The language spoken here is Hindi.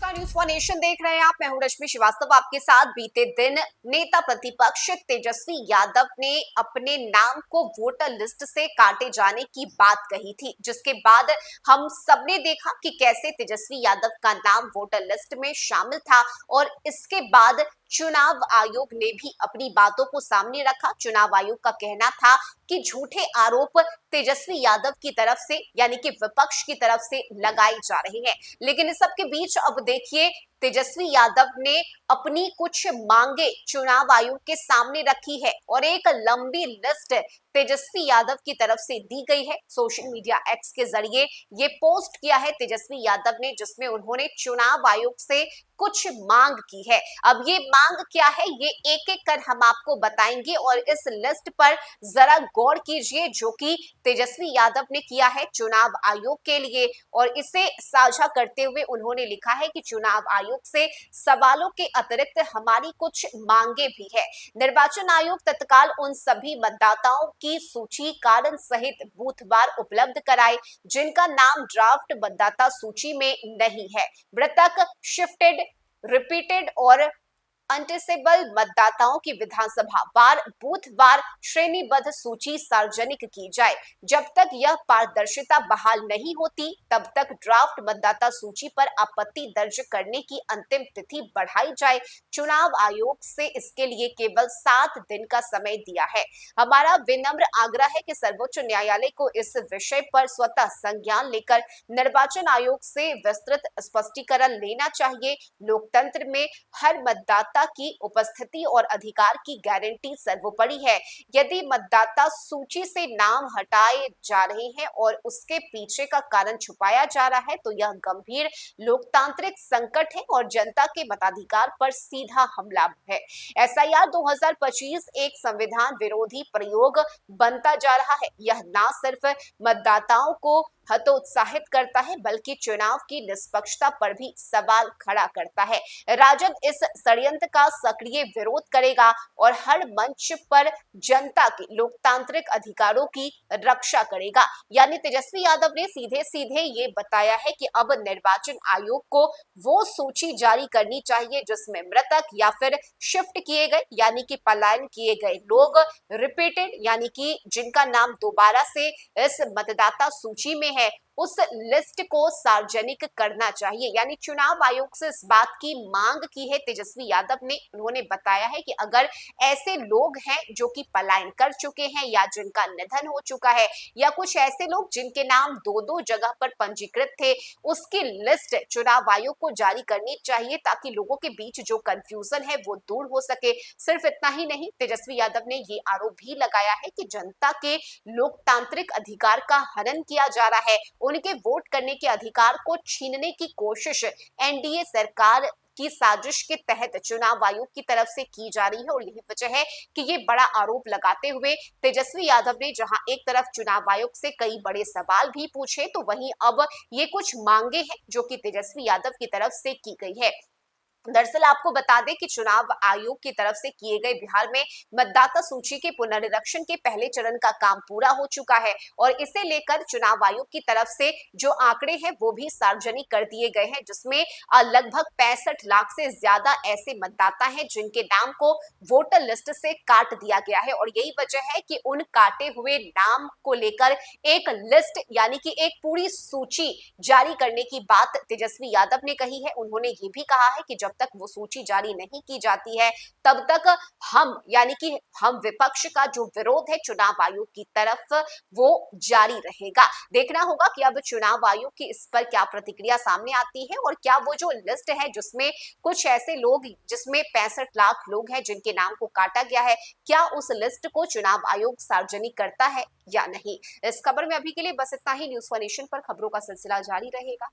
नमस्कार, न्यूज़ वन नेशन देख रहे हैं आप। मैं हूं रश्मि श्रीवास्तव आपके साथ। बीते दिन नेता प्रतिपक्ष तेजस्वी यादव ने अपने नाम को वोटर लिस्ट से काटे जाने की बात कही थी, जिसके बाद हम सबने देखा कि कैसे तेजस्वी यादव का नाम वोटर लिस्ट में शामिल था और इसके बाद चुनाव आयोग ने भी अपनी बातों को सामने रखा। चुनाव आयोग का कहना था कि झूठे आरोप तेजस्वी यादव की तरफ से यानी कि विपक्ष की तरफ से लगाए जा रहे हैं। लेकिन इस सब के बीच अब देखिए, तेजस्वी यादव ने अपनी कुछ मांगे चुनाव आयोग के सामने रखी है और एक लंबी लिस्ट तेजस्वी यादव की तरफ से दी गई है। सोशल मीडिया एक्स के जरिए ये पोस्ट किया है तेजस्वी यादव ने, जिसमें उन्होंने चुनाव आयोग से कुछ मांग की है। अब ये मांग क्या है, ये एक एक कर हम आपको बताएंगे और इस लिस्ट पर जरा गौर कीजिए, जो कि तेजस्वी यादव ने किया है चुनाव आयोग के लिए। और इसे साझा करते हुए उन्होंने लिखा है कि चुनाव आयोग से सवालों के अतिरिक्त हमारी कुछ मांगे भी है। निर्वाचन आयोग तत्काल उन सभी मतदाताओं की सूची कारण सहित बूथवार उपलब्ध कराए जिनका नाम ड्राफ्ट मतदाता सूची में नहीं है। मृतक, शिफ्टेड, रिपीटेड और अनटेसेबल मतदाताओं की विधानसभा वार बूथवार श्रेणीबद्ध सूची सार्वजनिक की जाए। जब तक यह पारदर्शिता बहाल नहीं होती, तब तक ड्राफ्ट मतदाता सूची पर आपत्ति दर्ज करने की अंतिम तिथि बढ़ाई जाए। चुनाव आयोग से इसके लिए केवल 7 दिन का समय दिया है। हमारा विनम्र आग्रह है कि सर्वोच्च न्यायालय को इस विषय पर स्वतः संज्ञान लेकर निर्वाचन आयोग से विस्तृत स्पष्टीकरण लेना चाहिए। लोकतंत्र में हर मतदाता की उपस्थिति और अधिकार की गारंटी सर्वोपरि है। यदि मतदाता सूची से नाम हटाए जा रहे हैं और उसके पीछे का कारण छुपाया जा रहा है, तो यह गंभीर लोकतांत्रिक संकट है और जनता के मताधिकार पर सीधा हमला है। एसआईआर 2025 एक संविधान विरोधी प्रयोग बनता जा रहा है। यह न सिर्फ मतदाताओं को हतोत्साहित करता है, बल्कि चुनाव की निष्पक्षता पर भी सवाल खड़ा करता है। राजद इस षड्यंत्र का सक्रिय विरोध करेगा और हर मंच पर जनता के लोकतांत्रिक अधिकारों की रक्षा करेगा। यानी तेजस्वी यादव ने सीधे सीधे ये बताया है कि अब निर्वाचन आयोग को वो सूची जारी करनी चाहिए जिसमें मृतक या फिर शिफ्ट किए गए यानी कि पलायन किए गए लोग, रिपीटेड यानी कि जिनका नाम दोबारा से इस मतदाता सूची में है, उस लिस्ट को सार्वजनिक करना चाहिए। यानी चुनाव आयोग से इस बात की मांग की है तेजस्वी यादव ने। उन्होंने बताया है कि अगर ऐसे लोग हैं जो कि पलायन कर चुके हैं या जिनका निधन हो चुका है या कुछ ऐसे लोग जिनके नाम 2-2 जगह पर पंजीकृत थे, उसकी लिस्ट चुनाव आयोग को जारी करनी चाहिए ताकि लोगों के बीच जो कंफ्यूजन है वो दूर हो सके। सिर्फ इतना ही नहीं, तेजस्वी यादव ने ये आरोप भी लगाया है कि जनता के लोकतांत्रिक अधिकार का हनन किया जा रहा है। उनके वोट करने के अधिकार को छीनने की कोशिश एनडीए सरकार की साजिश के तहत चुनाव आयोग की तरफ से की जा रही है। और यही वजह है कि ये बड़ा आरोप लगाते हुए तेजस्वी यादव ने जहां एक तरफ चुनाव आयोग से कई बड़े सवाल भी पूछे, तो वहीं अब ये कुछ मांगे हैं जो कि तेजस्वी यादव की तरफ से की गई है। दरअसल आपको बता दें कि चुनाव आयोग की तरफ से किए गए बिहार में मतदाता सूची के पुनरीक्षण के पहले चरण का काम पूरा हो चुका है और इसे लेकर चुनाव आयोग की तरफ से जो आंकड़े हैं वो भी सार्वजनिक कर दिए गए हैं, जिसमें लगभग 65 लाख से ज्यादा ऐसे मतदाता हैं जिनके नाम को वोटर लिस्ट से काट दिया गया है। और यही वजह है कि उन काटे हुए नाम को लेकर एक लिस्ट यानी कि एक पूरी सूची जारी करने की बात तेजस्वी यादव ने कही है। उन्होंने ये भी कहा है कि जब तक वो सूची जारी नहीं की जाती है, तब तक हम यानी कि हम विपक्ष का जो विरोध है चुनाव आयोग की तरफ वो जारी रहेगा। देखना होगा कि अब चुनाव आयोग की इस पर क्या प्रतिक्रिया सामने आती है और क्या वो जो लिस्ट है जिसमें कुछ ऐसे लोग जिसमें 65 लाख लोग हैं जिनके नाम को काटा गया है, क्या उस लिस्ट को चुनाव आयोग सार्वजनिक करता है या नहीं। इस खबर में अभी के लिए बस इतना ही। न्यूज़ वन नेशन पर खबरों का सिलसिला जारी रहेगा।